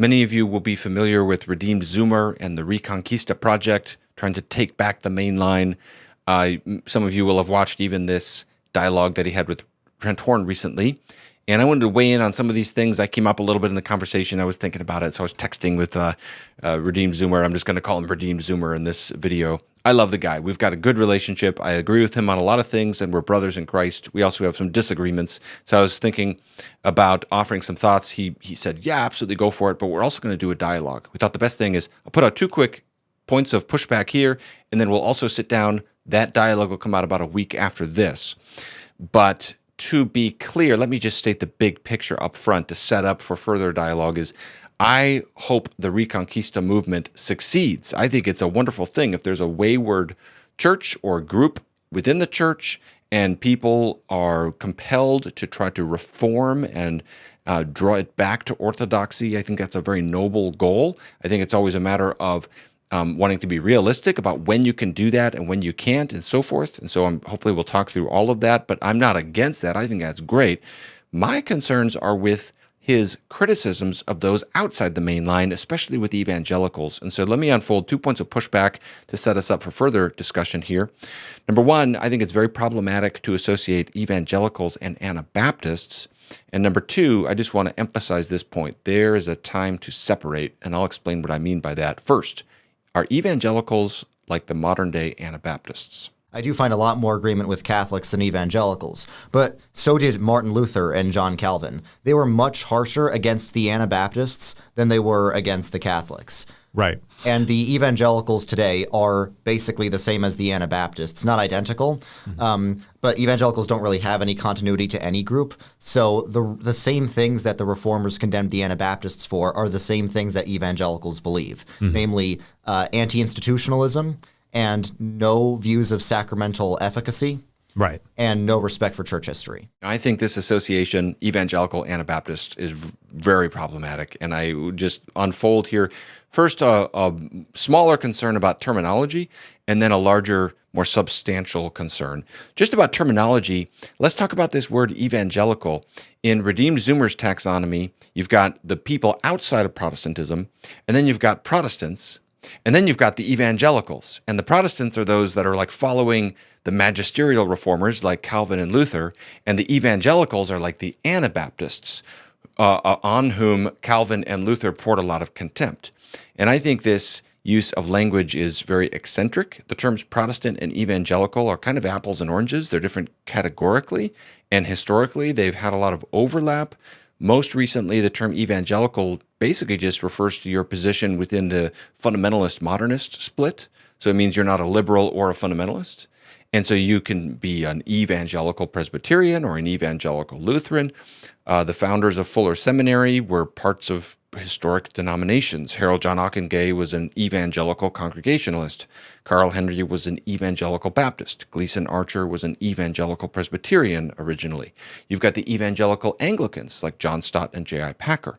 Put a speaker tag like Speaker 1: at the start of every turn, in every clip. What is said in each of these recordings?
Speaker 1: Many of you will be familiar with Redeemed Zoomer and the Reconquista project, trying to take back the main line. Some of you will have watched even this dialogue that he had with Trent Horn recently. And I wanted to weigh in on some of these things. I came up a little bit in the conversation. I was thinking about it. So I was texting with Redeemed Zoomer. I'm just going to call him Redeemed Zoomer in this video. I love the guy. We've got a good relationship. I agree with him on a lot of things, and we're brothers in Christ. We also have some disagreements. So I was thinking about offering some thoughts. He said, yeah, absolutely, go for it. But we're also going to do a dialogue. We thought the best thing is I'll put out 2 quick points of pushback here, and then we'll also sit down. That dialogue will come out about a week after this. But to be clear, let me just state the big picture up front to set up for further dialogue is I hope the Reconquista movement succeeds. I think it's a wonderful thing if there's a wayward church or group within the church and people are compelled to try to reform and draw it back to orthodoxy. I think that's a very noble goal. I think it's always a matter of wanting to be realistic about when you can do that and when you can't and so forth. And so hopefully we'll talk through all of that, but I'm not against that. I think that's great. My concerns are with his criticisms of those outside the main line, especially with evangelicals. And so let me unfold 2 points of pushback to set us up for further discussion here. Number one, I think it's very problematic to associate evangelicals and Anabaptists. And number two, I just want to emphasize this point. There is a time to separate, and I'll explain what I mean by that. First, are evangelicals like the modern-day Anabaptists?
Speaker 2: I do find a lot more agreement with Catholics than evangelicals, but so did Martin Luther and John Calvin. They were much harsher against the Anabaptists than they were against the Catholics.
Speaker 3: Right.
Speaker 2: And the evangelicals today are basically the same as the Anabaptists, not identical, but evangelicals don't really have any continuity to any group. So the same things that the Reformers condemned the Anabaptists for are the same things that evangelicals believe, namely anti-institutionalism and no views of sacramental efficacy.
Speaker 3: Right.
Speaker 2: And no respect for church history.
Speaker 1: I think this association, evangelical Anabaptist, is very problematic. And I would just unfold here. First, a smaller concern about terminology, and then a larger, more substantial concern. Just about terminology, let's talk about this word evangelical. In Redeemed Zoomer's taxonomy, you've got the people outside of Protestantism, and then you've got Protestants, and then you've got the evangelicals. And the Protestants are those that are like following the magisterial reformers like Calvin and Luther, and the evangelicals are like the Anabaptists, on whom Calvin and Luther poured a lot of contempt. And I think this use of language is very eccentric. The terms Protestant and evangelical are kind of apples and oranges. They're different categorically, and historically they've had a lot of overlap. Most recently, the term evangelical basically just refers to your position within the fundamentalist modernist split. So it means you're not a liberal or a fundamentalist. And so you can be an evangelical Presbyterian or an evangelical Lutheran. The founders of Fuller Seminary were parts of historic denominations. Harold John Ockengay was an evangelical Congregationalist. Carl Henry was an evangelical Baptist. Gleason Archer was an evangelical Presbyterian originally. You've got the evangelical Anglicans like John Stott and J.I. Packer.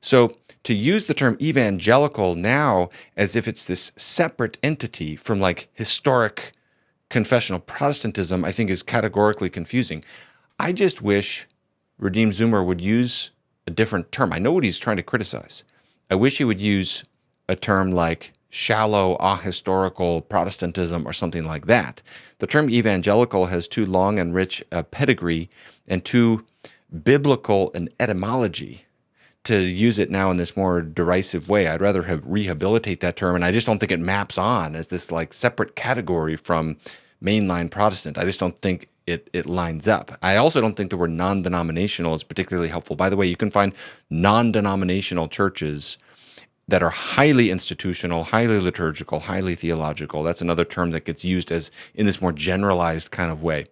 Speaker 1: So to use the term evangelical now as if it's this separate entity from like historic confessional Protestantism, I think is categorically confusing. I just wish Redeemed Zoomer would use a different term. I know what he's trying to criticize. I wish he would use a term like shallow, ahistorical Protestantism or something like that. The term evangelical has too long and rich a pedigree and too biblical an etymology to use it now in this more derisive way. I'd rather rehabilitate that term, and I just don't think it maps on as this like separate category from mainline Protestant. I just don't think it lines up. I also don't think the word non-denominational is particularly helpful. By the way, you can find non-denominational churches that are highly institutional, highly liturgical, highly theological. That's another term that gets used as in this more generalized kind of way.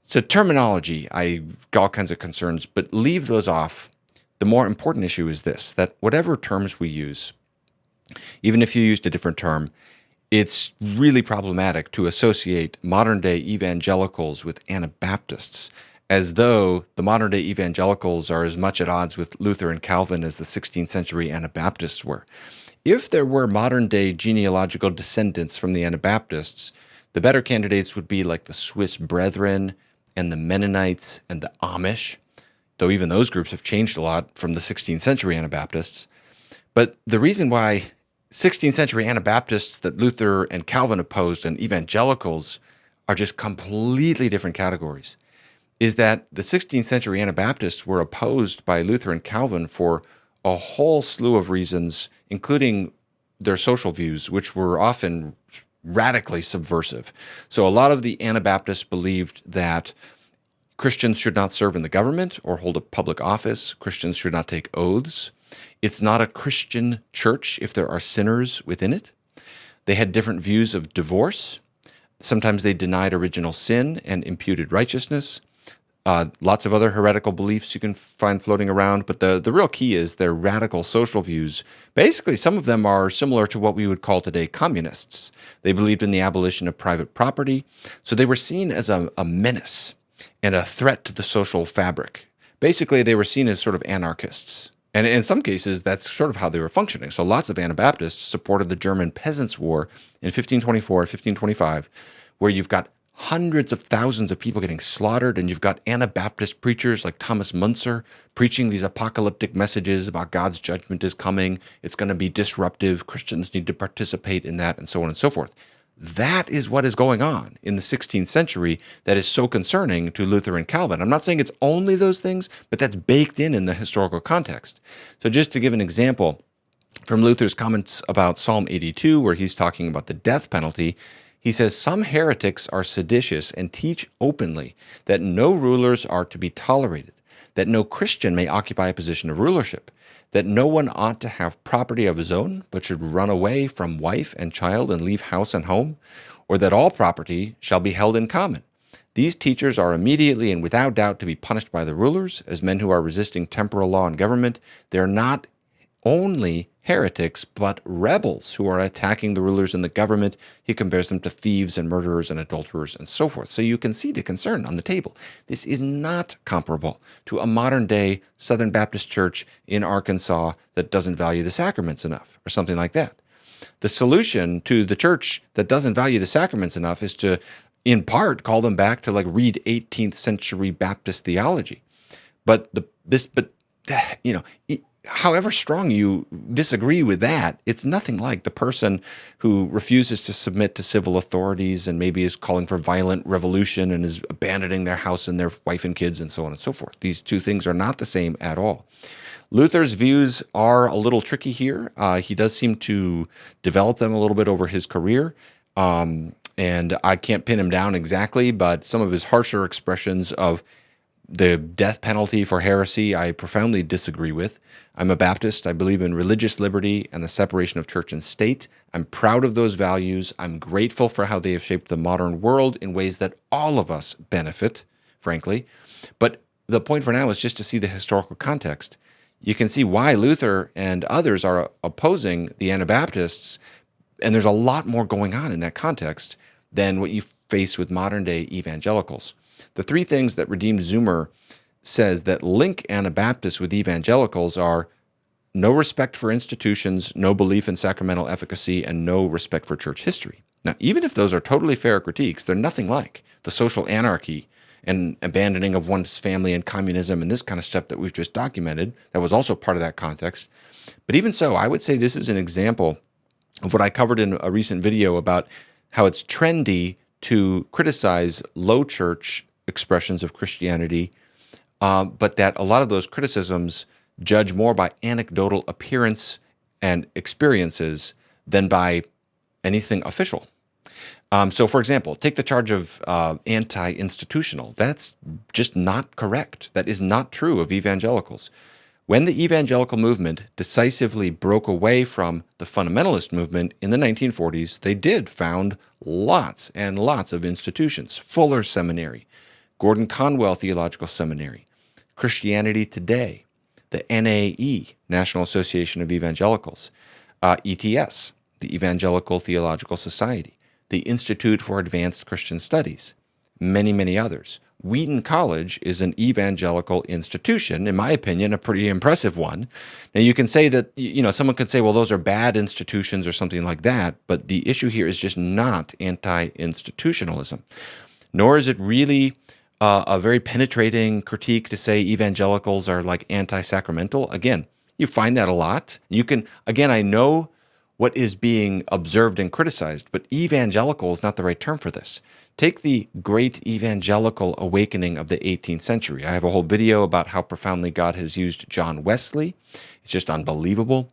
Speaker 1: So terminology, I've got all kinds of concerns, but leave those off. The more important issue is this, that whatever terms we use, even if you used a different term, it's really problematic to associate modern-day evangelicals with Anabaptists as though the modern-day evangelicals are as much at odds with Luther and Calvin as the 16th century Anabaptists were. If there were modern-day genealogical descendants from the Anabaptists, the better candidates would be like the Swiss Brethren and the Mennonites and the Amish, though even those groups have changed a lot from the 16th century Anabaptists. But the reason why 16th century Anabaptists that Luther and Calvin opposed and evangelicals are just completely different categories is that the 16th century Anabaptists were opposed by Luther and Calvin for a whole slew of reasons, including their social views, which were often radically subversive. So a lot of the Anabaptists believed that Christians should not serve in the government or hold a public office. Christians should not take oaths. It's not a Christian church if there are sinners within it. They had different views of divorce. Sometimes they denied original sin and imputed righteousness. Lots of other heretical beliefs you can find floating around, but the real key is their radical social views. Basically, some of them are similar to what we would call today communists. They believed in the abolition of private property, so they were seen as a menace and a threat to the social fabric. Basically, they were seen as sort of anarchists. And in some cases, that's sort of how they were functioning. So lots of Anabaptists supported the German Peasants' War in 1524, 1525, where you've got hundreds of thousands of people getting slaughtered, and you've got Anabaptist preachers like Thomas Müntzer preaching these apocalyptic messages about God's judgment is coming, it's going to be disruptive, Christians need to participate in that, and so on and so forth. That is what is going on in the 16th century that is so concerning to Luther and Calvin. I'm not saying it's only those things, but that's baked in the historical context. So just to give an example from Luther's comments about Psalm 82, where he's talking about the death penalty, he says, "Some heretics are seditious and teach openly that no rulers are to be tolerated, that no Christian may occupy a position of rulership, that no one ought to have property of his own, but should run away from wife and child and leave house and home, or that all property shall be held in common. These teachers are immediately and without doubt to be punished by the rulers, as men who are resisting temporal law and government. They are not only heretics, but rebels who are attacking the rulers and the government." He compares them to thieves and murderers and adulterers and so forth. So you can see the concern on the table. This is not comparable to a modern-day Southern Baptist church in Arkansas that doesn't value the sacraments enough or something like that. The solution to the church that doesn't value the sacraments enough is to, in part, call them back to read 18th century Baptist theology. However strong you disagree with that, it's nothing like the person who refuses to submit to civil authorities and maybe is calling for violent revolution and is abandoning their house and their wife and kids and so on and so forth. These two things are not the same at all. Luther's views are a little tricky here. He does seem to develop them a little bit over his career. And I can't pin him down exactly, but some of his harsher expressions of the death penalty for heresy, I profoundly disagree with. I'm a Baptist. I believe in religious liberty and the separation of church and state. I'm proud of those values. I'm grateful for how they have shaped the modern world in ways that all of us benefit, frankly. But the point for now is just to see the historical context. You can see why Luther and others are opposing the Anabaptists, and there's a lot more going on in that context than what you face with modern-day evangelicals. The three things that Redeemed Zoomer says that link Anabaptists with evangelicals are no respect for institutions, no belief in sacramental efficacy, and no respect for church history. Now, even if those are totally fair critiques, they're nothing like the social anarchy and abandoning of one's family and communism and this kind of stuff that we've just documented. That was also part of that context. But even so, I would say this is an example of what I covered in a recent video about how it's trendy to criticize low church expressions of Christianity, but that a lot of those criticisms judge more by anecdotal appearance and experiences than by anything official. So, for example, take the charge of anti-institutional. That's just not correct. That is not true of evangelicals. When the evangelical movement decisively broke away from the fundamentalist movement in the 1940s, they did found lots and lots of institutions. Fuller Seminary, Gordon Conwell Theological Seminary, Christianity Today, the NAE, National Association of Evangelicals, ETS, the Evangelical Theological Society, the Institute for Advanced Christian Studies, many, many others. Wheaton College is an evangelical institution, in my opinion, a pretty impressive one. Now, you can say that, someone could say, well, those are bad institutions or something like that, but the issue here is just not anti-institutionalism. Nor is it really a very penetrating critique to say evangelicals are like anti-sacramental. Again, You find that a lot. You can, again, I know what is being observed and criticized, but evangelical is not the right term for this. Take the great evangelical awakening of the 18th century. I have a whole video about how profoundly God has used John Wesley. It's just unbelievable.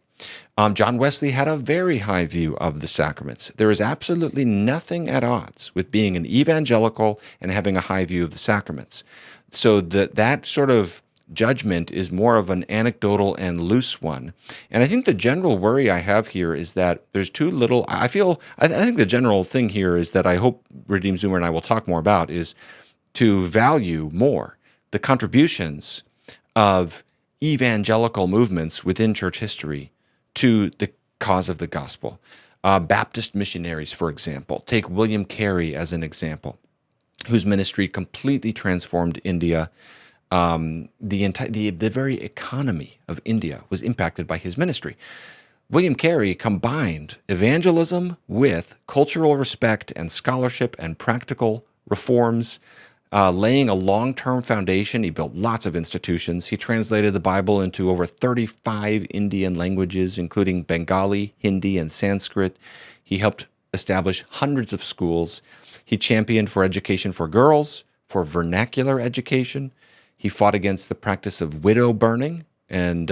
Speaker 1: John Wesley had a very high view of the sacraments. There is absolutely nothing at odds with being an evangelical and having a high view of the sacraments. So that sort of judgment is more of an anecdotal and loose one. And I think the general worry I have here is that there's too little, I think the general thing here is that I hope Redeemed Zoomer and I will talk more about is to value more the contributions of evangelical movements within church history to the cause of the gospel. Baptist missionaries, for example. Take William Carey as an example, whose ministry completely transformed India. The very economy of India was impacted by his ministry. William Carey combined evangelism with cultural respect and scholarship and practical reforms, laying a long-term foundation. He built lots of institutions. He translated the Bible into over 35 Indian languages, including Bengali, Hindi, and Sanskrit. He helped establish hundreds of schools. He championed for education for girls, for vernacular education. He fought against the practice of widow burning, and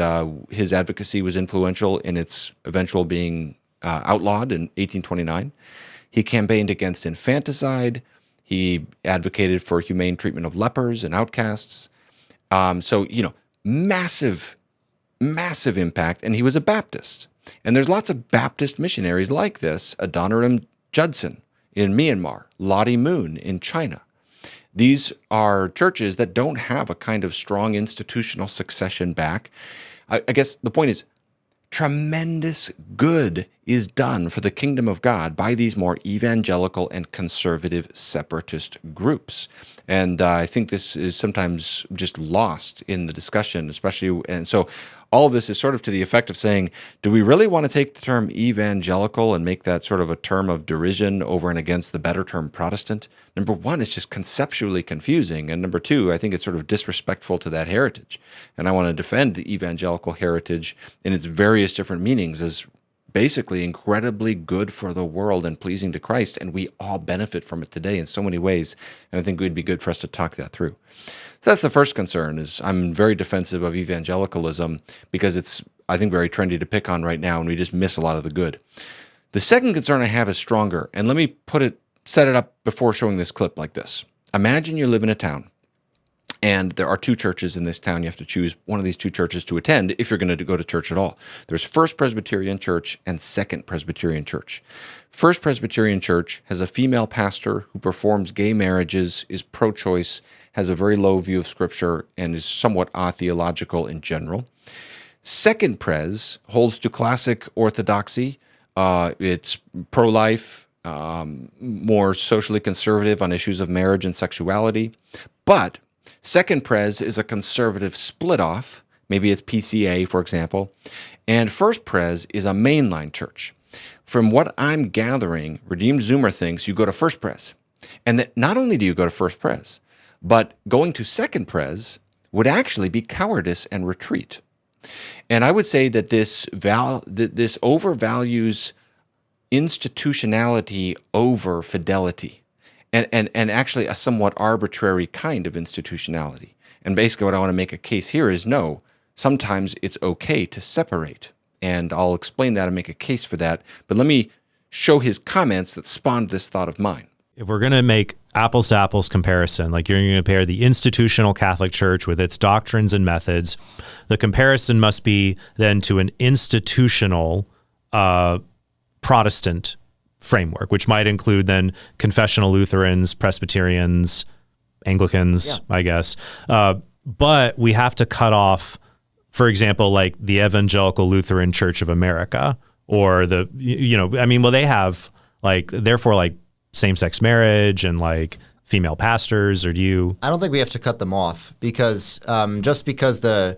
Speaker 1: his advocacy was influential in its eventual being outlawed in 1829. He campaigned against infanticide. He advocated for humane treatment of lepers and outcasts. Massive, massive impact. And he was a Baptist. And there's lots of Baptist missionaries like this. Adoniram Judson in Myanmar, Lottie Moon in China. These are churches that don't have a kind of strong institutional succession back. I guess the point is, tremendous good is done for the kingdom of God by these more evangelical and conservative separatist groups. And I think this is sometimes just lost in the discussion, especially. And so all of this is sort of to the effect of saying, do we really want to take the term evangelical and make that sort of a term of derision over and against the better term Protestant? Number one, it's just conceptually confusing. And number two, I think it's sort of disrespectful to that heritage. And I want to defend the evangelical heritage in its various different meanings as basically incredibly good for the world and pleasing to Christ, and we all benefit from it today in so many ways, and I think it would be good for us to talk that through. So that's the first concern, is I'm very defensive of evangelicalism because it's, I think, very trendy to pick on right now, and we just miss a lot of the good. The second concern I have is stronger, and let me set it up before showing this clip like this. Imagine you live in a town, and there are two churches in this town. You have to choose one of these two churches to attend if you're going to go to church at all. There's First Presbyterian Church and Second Presbyterian Church. First Presbyterian Church has a female pastor who performs gay marriages, is pro-choice, has a very low view of Scripture, and is somewhat atheological in general. Second Pres holds to classic orthodoxy. It's pro-life, more socially conservative on issues of marriage and sexuality, but Second Pres is a conservative split-off. Maybe it's PCA, for example. And First Pres is a mainline church. From what I'm gathering, Redeemed Zoomer thinks you go to First Pres. And that not only do you go to First Pres, but going to Second Pres would actually be cowardice and retreat. And I would say that this overvalues institutionality over fidelity. And actually a somewhat arbitrary kind of institutionality. And basically what I want to make a case here is no, sometimes it's okay to separate. And I'll explain that and make a case for that. But let me show his comments that spawned this thought of mine.
Speaker 3: If we're going to make apples to apples comparison, like you're going to compare the institutional Catholic Church with its doctrines and methods, the comparison must be then to an institutional Protestant framework, which might include then confessional Lutherans, Presbyterians, Anglicans, I guess. But we have to cut off, for example, like the Evangelical Lutheran Church of America, or they have therefore same-sex marriage and like female pastors, or do you?
Speaker 2: I don't think we have to cut them off because just because the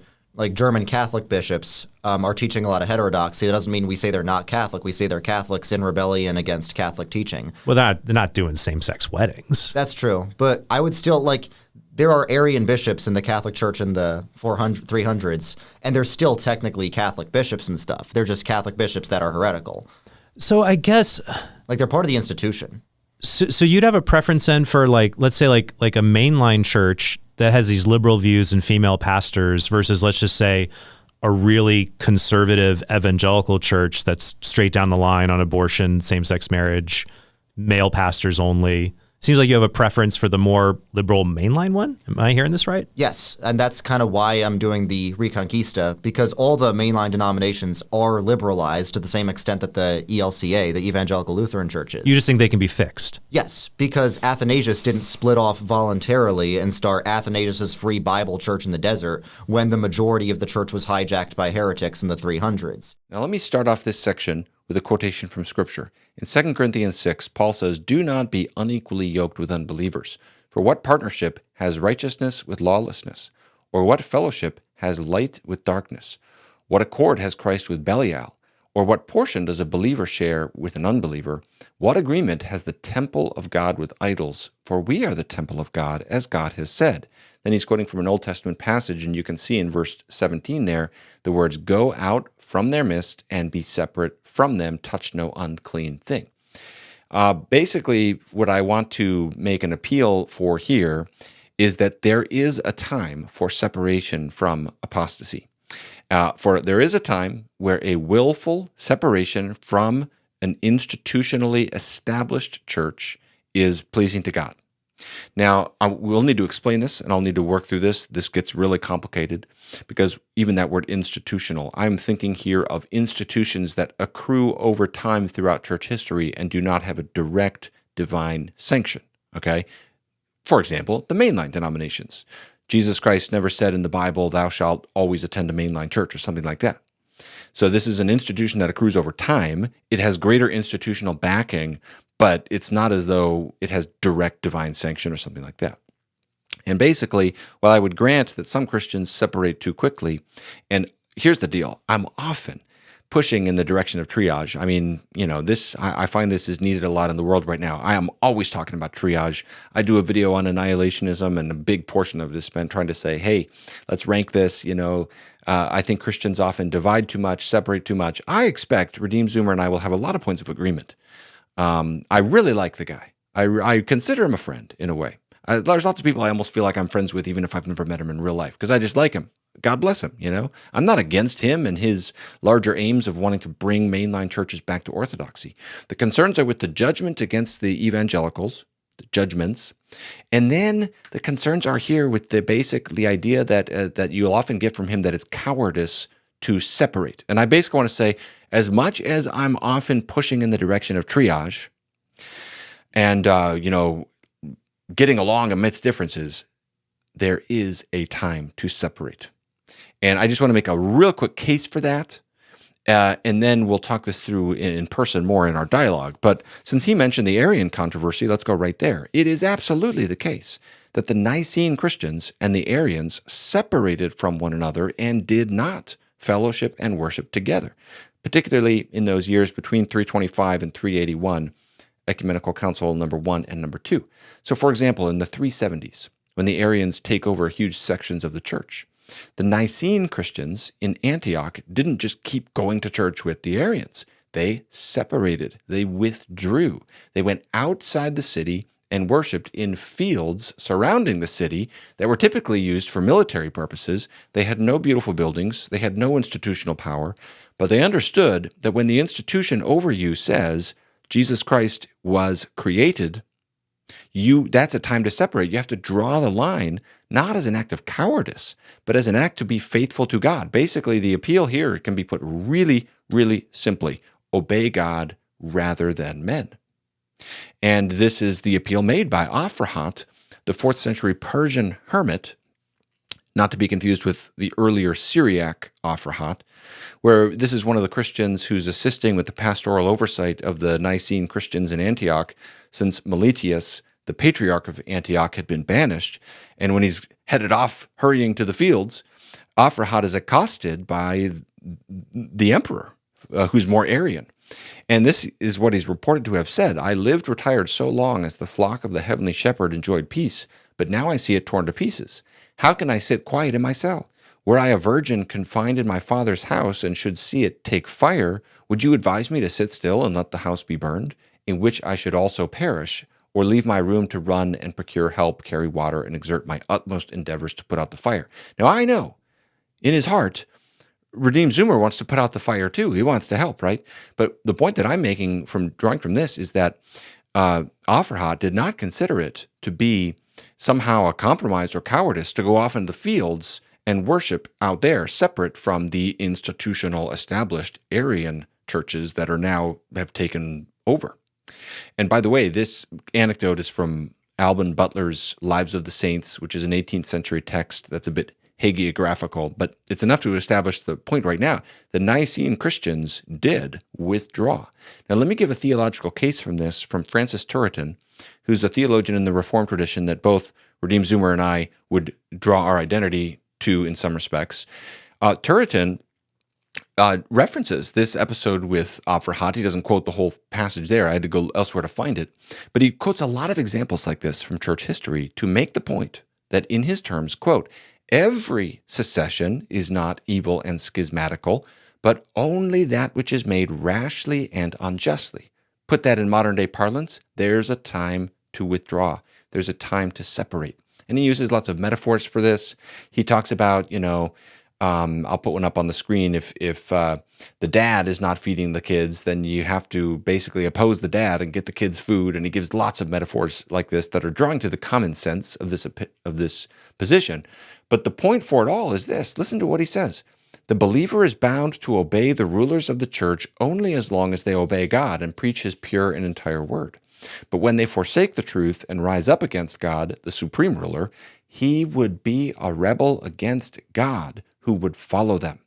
Speaker 2: German Catholic bishops are teaching a lot of heterodoxy, that doesn't mean we say they're not Catholic. We say they're Catholics in rebellion against Catholic teaching.
Speaker 3: Well, they're not doing same-sex weddings.
Speaker 2: That's true. But I would still there are Arian bishops in the Catholic Church in the 300s, and they're still technically Catholic bishops and stuff. They're just Catholic bishops that are heretical.
Speaker 3: So I guess
Speaker 2: Like they're part of the institution.
Speaker 3: so you'd have a preference then for let's say like a mainline church that has these liberal views and female pastors versus, let's just say, a really conservative evangelical church that's straight down the line on abortion, same-sex marriage, male pastors only. Seems like you have a preference for the more liberal mainline one. Am I hearing this right?
Speaker 2: Yes, and that's kind of why I'm doing the Reconquista, because all the mainline denominations are liberalized to the same extent that the ELCA, the Evangelical Lutheran Church is.
Speaker 3: You just think they can be fixed?
Speaker 2: Yes, because Athanasius didn't split off voluntarily and start Athanasius' Free Bible Church in the desert when the majority of the church was hijacked by heretics in the 300s.
Speaker 1: Now let me start off this section with a quotation from Scripture. In 2 Corinthians 6, Paul says, "Do not be unequally yoked with unbelievers. For what partnership has righteousness with lawlessness? Or what fellowship has light with darkness? What accord has Christ with Belial? Or what portion does a believer share with an unbeliever? What agreement has the temple of God with idols? For we are the temple of God, as God has said." Then he's quoting from an Old Testament passage, and you can see in verse 17 there, the words, "Go out from their midst and be separate from them, touch no unclean thing." Basically, what I want to make an appeal for here is that there is a time for separation from apostasy. For there is a time where a willful separation from an institutionally established church is pleasing to God. Now, we'll need to explain this, and I'll need to work through this. This gets really complicated because even that word institutional, I'm thinking here of institutions that accrue over time throughout church history and do not have a direct divine sanction, okay? For example, the mainline denominations. Jesus Christ never said in the Bible, "Thou shalt always attend a mainline church," or something like that. So this is an institution that accrues over time. It has greater institutional backing, but it's not as though it has direct divine sanction or something like that. And basically, while I would grant that some Christians separate too quickly, and here's the deal, I'm often pushing in the direction of triage. I mean, I find this is needed a lot in the world right now. I am always talking about triage. I do a video on annihilationism, and a big portion of it is spent trying to say, hey, let's rank this. I think Christians often divide too much, separate too much. I expect Redeemed Zoomer and I will have a lot of points of agreement. I really like the guy. I consider him a friend in a way. There's lots of people I almost feel like I'm friends with, even if I've never met him in real life, because I just like him. God bless him, I'm not against him and his larger aims of wanting to bring mainline churches back to orthodoxy. The concerns are with the judgment against the evangelicals, the judgments, and then the concerns are here with the idea that you'll often get from him that it's cowardice to separate. And I basically want to say, as much as I'm often pushing in the direction of triage and, getting along amidst differences, there is a time to separate. And I just want to make a real quick case for that. And then we'll talk this through in person more in our dialogue. But since he mentioned the Arian controversy, let's go right there. It is absolutely the case that the Nicene Christians and the Arians separated from one another and did not fellowship and worship together, particularly in those years between 325 and 381, Ecumenical Council number 1 and number 2. So, for example, in the 370s, when the Arians take over huge sections of the church, the Nicene Christians in Antioch didn't just keep going to church with the Arians. They separated. They withdrew. They went outside the city and worshiped in fields surrounding the city that were typically used for military purposes. They had no beautiful buildings. They had no institutional power. But they understood that when the institution over you says Jesus Christ was created, that's a time to separate. You have to draw the line, not as an act of cowardice, but as an act to be faithful to God. Basically, the appeal here can be put really, really simply. Obey God rather than men. And this is the appeal made by Aphrahat, the 4th century Persian hermit, not to be confused with the earlier Syriac Aphrahat, where this is one of the Christians who's assisting with the pastoral oversight of the Nicene Christians in Antioch, since Meletius, the patriarch of Antioch, had been banished. And when he's headed off hurrying to the fields, Aphrahat is accosted by the emperor, who's more Arian. And this is what he's reported to have said: "I lived retired so long as the flock of the heavenly shepherd enjoyed peace, but now I see it torn to pieces. How can I sit quiet in my cell? Were I a virgin confined in my father's house and should see it take fire, would you advise me to sit still and let the house be burned, in which I should also perish, or leave my room to run and procure help, carry water, and exert my utmost endeavors to put out the fire? Now I know, in his heart, Redeemed Zoomer wants to put out the fire too. He wants to help, right? But the point that I'm making from drawing from this is that Offerhat did not consider it to be somehow a compromise or cowardice to go off in the fields and worship out there, separate from the institutional, established Arian churches that are now have taken over. And by the way, this anecdote is from Alban Butler's Lives of the Saints, which is an 18th century text that's a bit hagiographical, but it's enough to establish the point right now. The Nicene Christians did withdraw. Now, let me give a theological case from this from Francis Turretin, who's a theologian in the Reformed tradition that both Redeemed Zoomer and I would draw our identity to in some respects. Turretin references this episode with Offerhat. He doesn't quote the whole passage there. I had to go elsewhere to find it. But he quotes a lot of examples like this from church history to make the point that in his terms, quote, every secession is not evil and schismatical, but only that which is made rashly and unjustly. Put that in modern day parlance, there's a time to withdraw. There's a time to separate. And he uses lots of metaphors for this. He talks about, I'll put one up on the screen. If the dad is not feeding the kids, then you have to basically oppose the dad and get the kids food. And he gives lots of metaphors like this that are drawing to the common sense of this position. But the point for it all is this. Listen to what he says. The believer is bound to obey the rulers of the church only as long as they obey God and preach his pure and entire word. But when they forsake the truth and rise up against God, the supreme ruler, he would be a rebel against God who would follow them.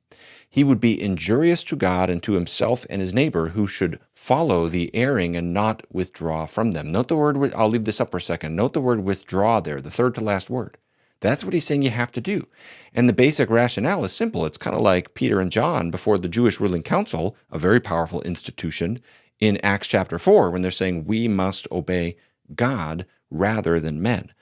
Speaker 1: He would be injurious to God and to himself and his neighbor who should follow the erring and not withdraw from them. Note the word, I'll leave this up for a second. Note the word withdraw there, the third to last word. That's what he's saying you have to do. And the basic rationale is simple. It's kind of like Peter and John before the Jewish ruling council, a very powerful institution, in Acts chapter 4, when they're saying we must obey God rather than men.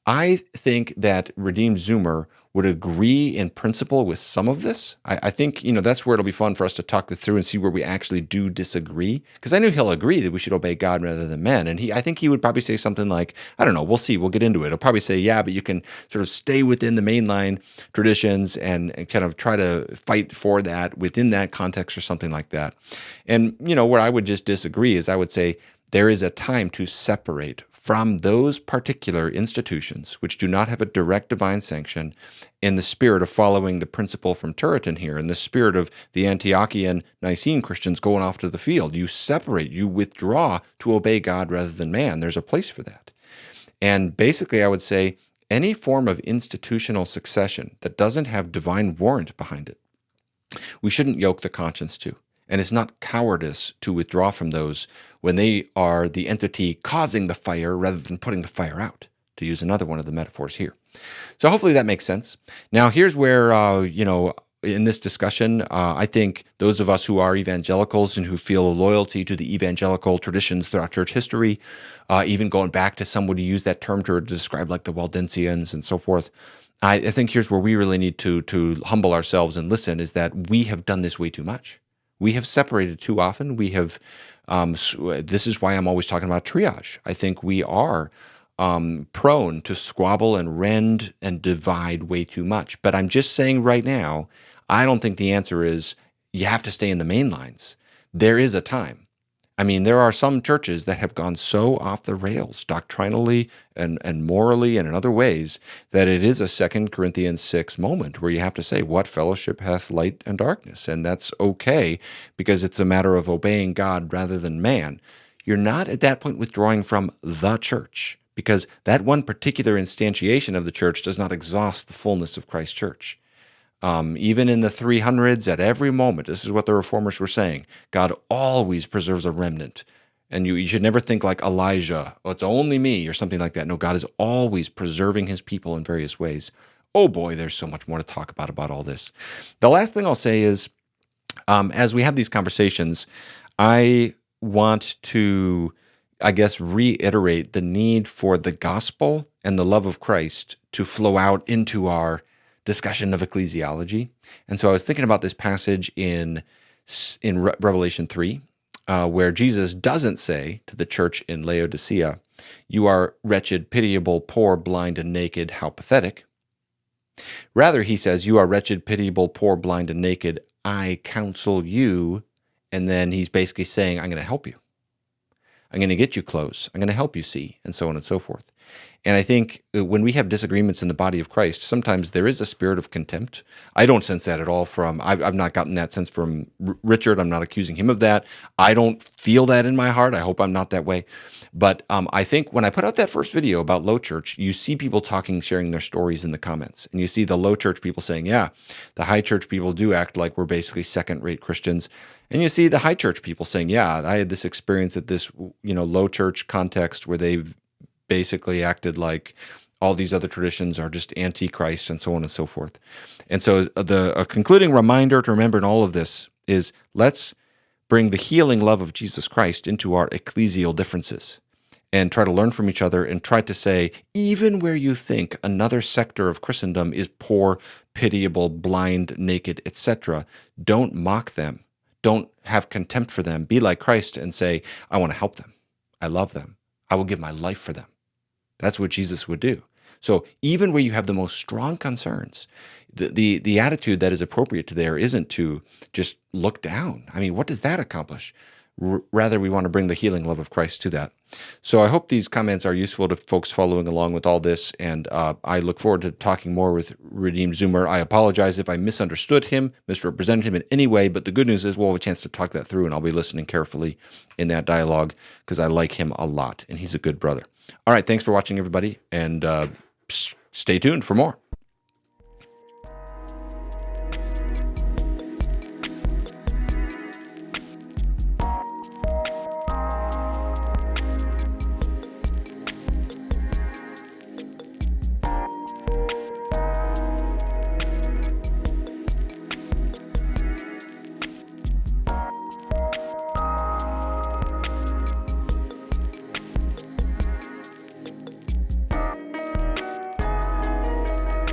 Speaker 1: I think that Redeemed Zoomer would agree in principle with some of this. I think, that's where it'll be fun for us to talk this through and see where we actually do disagree. Because I know he'll agree that we should obey God rather than men. And I think he would probably say something like, I don't know, we'll see, we'll get into it. He'll probably say, yeah, but you can sort of stay within the mainline traditions and kind of try to fight for that within that context or something like that. And, where I would just disagree is I would say there is a time to separate from those particular institutions which do not have a direct divine sanction in the spirit of following the principle from Turretin here, in the spirit of the Antiochian Nicene Christians going off to the field. You separate, you withdraw to obey God rather than man. There's a place for that. And basically, I would say any form of institutional succession that doesn't have divine warrant behind it, we shouldn't yoke the conscience to. And it's not cowardice to withdraw from those when they are the entity causing the fire rather than putting the fire out, to use another one of the metaphors here. So hopefully that makes sense. Now, here's where, in this discussion, I think those of us who are evangelicals and who feel a loyalty to the evangelical traditions throughout church history, even going back to somebody who used that term to describe like the Waldensians and so forth, I think here's where we really need to humble ourselves and listen, is that we have done this way too much. We have separated too often. We have, this is why I'm always talking about triage. I think we are prone to squabble and rend and divide way too much. But I'm just saying right now, I don't think the answer is you have to stay in the main lines. There is a time. I mean, there are some churches that have gone so off the rails doctrinally and morally and in other ways that it is a 2 Corinthians 6 moment where you have to say, what fellowship hath light and darkness? And that's okay because it's a matter of obeying God rather than man. You're not at that point withdrawing from the church because that one particular instantiation of the church does not exhaust the fullness of Christ's church. Even in the 300s, at every moment, this is what the reformers were saying, God always preserves a remnant. And you should never think like Elijah, oh, it's only me, or something like that. No, God is always preserving his people in various ways. Oh boy, there's so much more to talk about all this. The last thing I'll say is, as we have these conversations, I want to, reiterate the need for the gospel and the love of Christ to flow out into our discussion of ecclesiology. And so I was thinking about this passage in Revelation 3, where Jesus doesn't say to the church in Laodicea, "You are wretched, pitiable, poor, blind, and naked. How pathetic." Rather, he says, "You are wretched, pitiable, poor, blind, and naked. I counsel you." And then he's basically saying, I'm going to help you. I'm going to get you close. I'm going to help you see, and so on and so forth. And I think when we have disagreements in the body of Christ, sometimes there is a spirit of contempt. I don't sense that at all from, I've not gotten that sense from Richard. I'm not accusing him of that. I don't feel that in my heart. I hope I'm not that way. But I think when I put out that first video about low church, you see people talking, sharing their stories in the comments. And you see the low church people saying, yeah, the high church people do act like we're basically second-rate Christians. And you see the high church people saying, yeah, I had this experience at this, low church context where they've basically acted like all these other traditions are just anti-Christ and so on and so forth. And so a concluding reminder to remember in all of this is let's bring the healing love of Jesus Christ into our ecclesial differences and try to learn from each other and try to say, even where you think another sector of Christendom is poor, pitiable, blind, naked, etc., don't mock them. Don't have contempt for them. Be like Christ and say, I want to help them. I love them. I will give my life for them. That's what Jesus would do. So even where you have the most strong concerns, the attitude that is appropriate to there isn't to just look down. I mean, what does that accomplish? Rather, we want to bring the healing love of Christ to that. So I hope these comments are useful to folks following along with all this, and I look forward to talking more with Redeemed Zoomer. I apologize if I misunderstood him, misrepresented him in any way, but the good news is we'll have a chance to talk that through, and I'll be listening carefully in that dialogue because I like him a lot, and he's a good brother. All right, thanks for watching, everybody, and stay tuned for more.